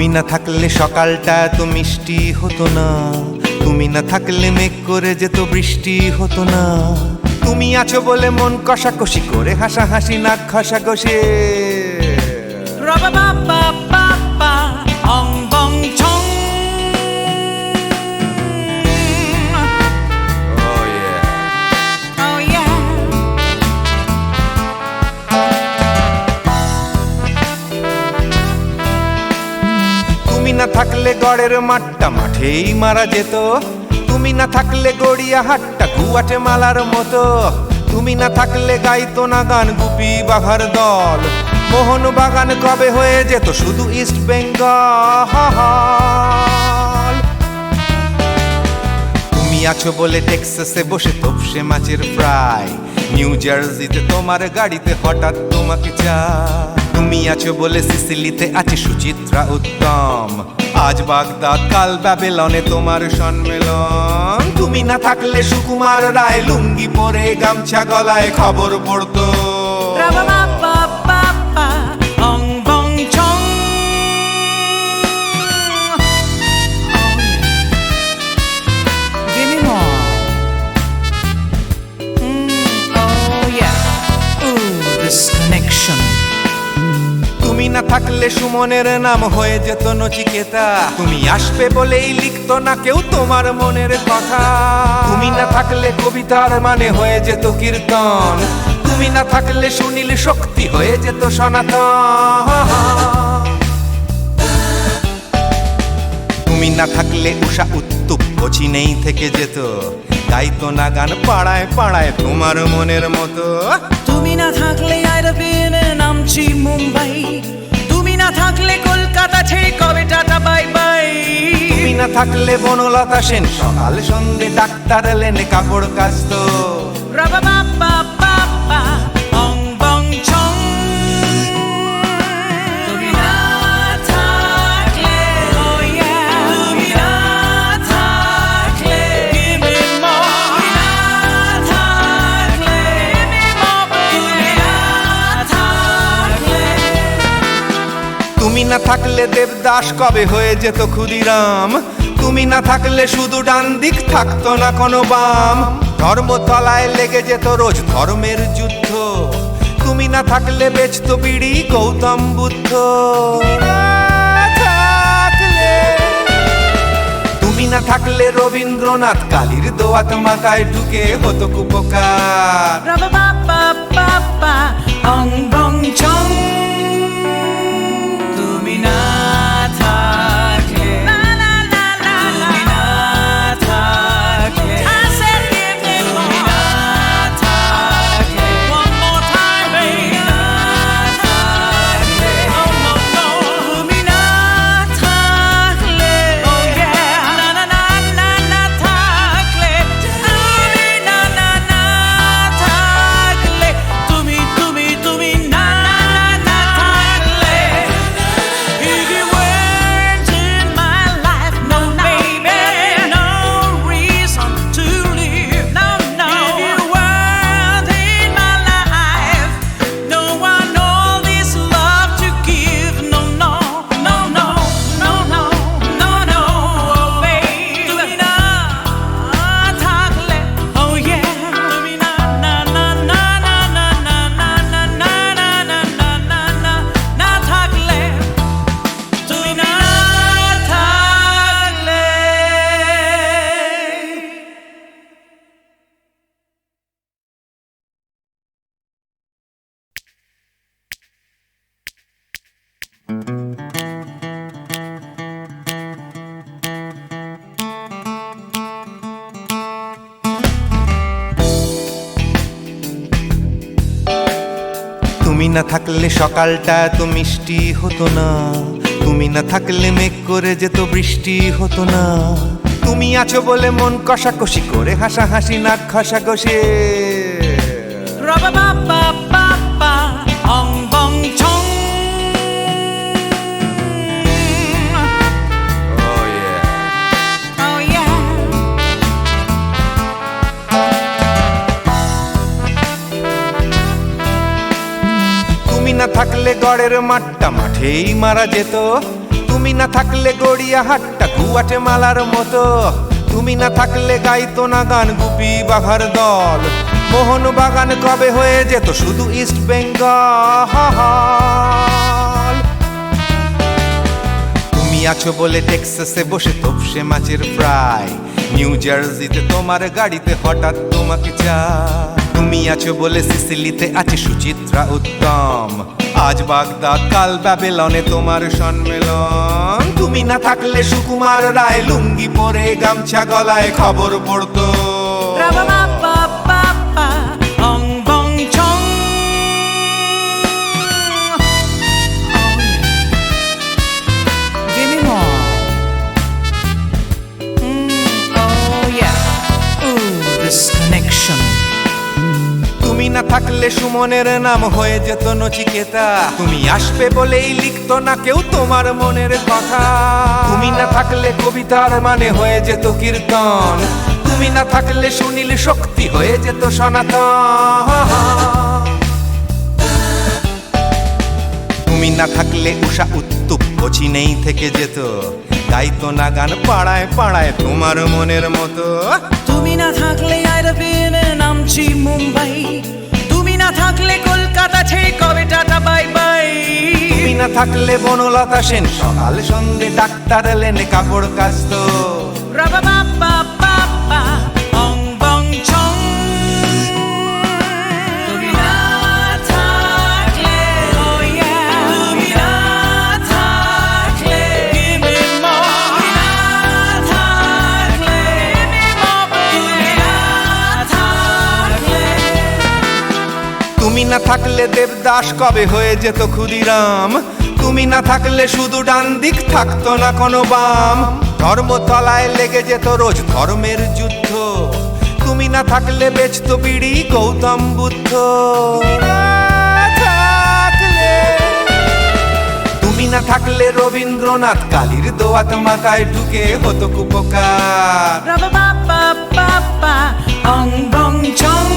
তুমি না থাকলে সকালটা তো মিষ্টি হতো না, তুমি না থাকলে মেঘ করে যেত বৃষ্টি হতো না। তুমি আছো বলে মন কষাকষি করে হাসাহাসি নাক ঘষাঘষি। Ra-ba-ba-ba-ba-ba, ong bong chong. Oh yeah. Oh yeah. তুমি না থাকলে গড়ের মাঠটা মাঠেই মারা যেত, তুমি না থাকলে গড়িয়া হাটটা গুয়াটে মালার মতো। তুমি না থাকলে গাইতো না গান গুপি বাঘার দল, মোহন বাগান কবে হয়ে যেত শুধু ইস্ট বেঙ্গল। তুমি আছো বলে টেক্সাসে বসে তপসে মাছের ফ্রাই, নিউ জার্সিতে তোমার গাড়িতে হঠাৎ তোমাকে চাই। তুমি আছো বলে সিসিলিতে আছে সুচিত্রা উত্তম, আজ বাগদাদ কাল ব্যাবিলনে তোমার সম্মেলন। তুমি না থাকলে সুকুমার রায় লুঙ্গি পরে গামছা গলায় খবর পড়তো। Ra-ba-ba-ba-ba-ba, ong bong chong. Give me more. Oh yeah. Ooh, this connection. তুমি না থাকলে সুমনের নাম হয়ে যেত নচিকেতা, তুমি আসবে বলেই লিখতো না কেউ তোমার মনের কথা। তুমি না থাকলে কবিতার মানে হয়ে যেত কীর্তন, তুমি না থাকলে সুনীল শক্তি হয়ে যেত সনাতন। তুমি না থাকলে উষা উত্তুপ নেই থেকে যেত, গাইতো না গান পাড়ায় পাড়ায় তোমার মনের মতো। তুমি না থাকলে আইডা বিনে নামছি মুম্বাই, তুমি না থাকলে কলকাতা ছেড়ে কবে টাটা বাই বাই। তুমি না থাকলে বনলতা সেন সকাল সন্ধে ডাক্তার লেনে কাপড় কাচতো। Ra-ba-ba-ba-ba-ba, ong bong chong. তুমি না থাকলে, oh yeah, তুমি না থাকলে, give me more. তুমি না থাকলে, give me more. তুমি না থাকলে. তুমি না থাকলে দেবদাস কবে হয়ে যেত ক্ষুদিরাম, তুমি না থাকলে শুধু ডান দিক থাকতো না কোনো বাম। ধর্মতলায় লেগে যেত রোজ ধর্মের যুদ্ধ, তুমি না থাকলে বেচতো বিড়ি গৌতম বুদ্ধ। তুমি না থাকলে রবীন্দ্রনাথ কালীর দোয়াত মাথায় ঢুকে হতো কুপকার। Ra-ba-ba-ba-ba-ba, ong bong chong. তুমি না থাকলে, la la la la la, তুমি না থাকলে, I said give me more. তুমি না থাকলে, one more time baby. তুমি না থাকলে, oh no no. তুমি না থাকলে, oh yeah, na na na na na থাকলে, তুমি না না না থাকলে, তুমি তুমি তুমি না না না থাকলে. If you weren't in my life, no baby, no reason to live, no no. If you weren't in my life, no one all this love to give, no no no no no no no no, oh baby. তুমি না থাকলে, oh yeah, তুমি না না না না না না না না না না না না না না না না থাকলে, তুমি না থাকলে. তুমি না থাকলে সকালটা তো মিষ্টি হতো না, তুমি না থাকলে মেঘ করে যেত বৃষ্টি হতো না। তুমি আছো বলে মন কষাকষি করে হাসাহাসি নাক ঘষাঘষি। Ra-ba-ba-ba-ba-ba, ong bong chong. Oh yeah. Oh yeah. তুমি না থাকলে গড়ের মাঠটা মাঠেই মারা যেত, তুমি না থাকলে গড়িয়া হাটটা গুয়াটে মালার মতো, তুমি না থাকলে গাইতো না গান গুপি বাঘার দল, মোহন বাগান কবে হয়ে যেত শুধু ইস্ট বেঙ্গল। তুমি আছো বলে টেক্সাসে বসে তোপসে মাছের ফ্রাই, নিউ জার্সিতে তোমার গাড়িতে হঠাৎ তোমাকে চাই। তুমি আছো বলে সিসিলিতে আছে সুচিত্রা উত্তম, আজ বাগদাদ কাল ব্যাবিলনে তোমার সম্মেলন। তুমি না থাকলে সুকুমার রায় লুঙ্গি পরে গামছা গলায় খবর পড়তো। Ra-ba-ba-ba-ba-ba, ong bong chong. Oh yeah. Give me more. Oh yeah. Ooh, this connection. তুমি না থাকলে সুমনের নাম হয়ে যেত নচিকেতা, তুমি আসবে বলেই লিখতো না কেউ তোমার মনের কথা। তুমি না থাকলে কবিতার মানে হয়ে যেত কীর্তন, তুমি না থাকলে সুনীল শক্তি হয়ে যেত সনাতন। তুমি না থাকলে উষা উত্তুপ নেই থেকে যেত, গাইতো না গান পাড়ায় পাড়ায় তোমার মনের মতো। তুমি না থাকলে আইরবিনে নামছি মুম্বাই, তুমি না থাকলে কলকাতা ছেড়ে কবে টাটা বাই বাই। তুমি না থাকলে বনলতা সেন সকাল সন্ধে ডাক্তার লেনে কাপড় কাচতো। Ra-ba-ba-ba-ba-ba, ong bong chong. তুমি না থাকলে, oh yeah, তুমি না থাকলে, give me more. তুমি না থাকলে, give me more. তুমি না থাকলে, তুমি না থাকলে দেবদাস কবে হয়ে যেত ক্ষুদিরাম, তুমি না থাকলে শুধু ডান দিক থাকতো না কোনো বাম, ধর্মতলায় লেগে যেত রোজ ধর্মের যুদ্ধ, তুমি না থাকলে বেচতো বিড়ি গৌতম বুদ্ধ। তুমি না থাকলে রবীন্দ্রনাথ কালীর দোয়াত মাথায় ঢুকে হতো কুপকার। Ra-ba-ba-ba-ba-ba, ong bong chong.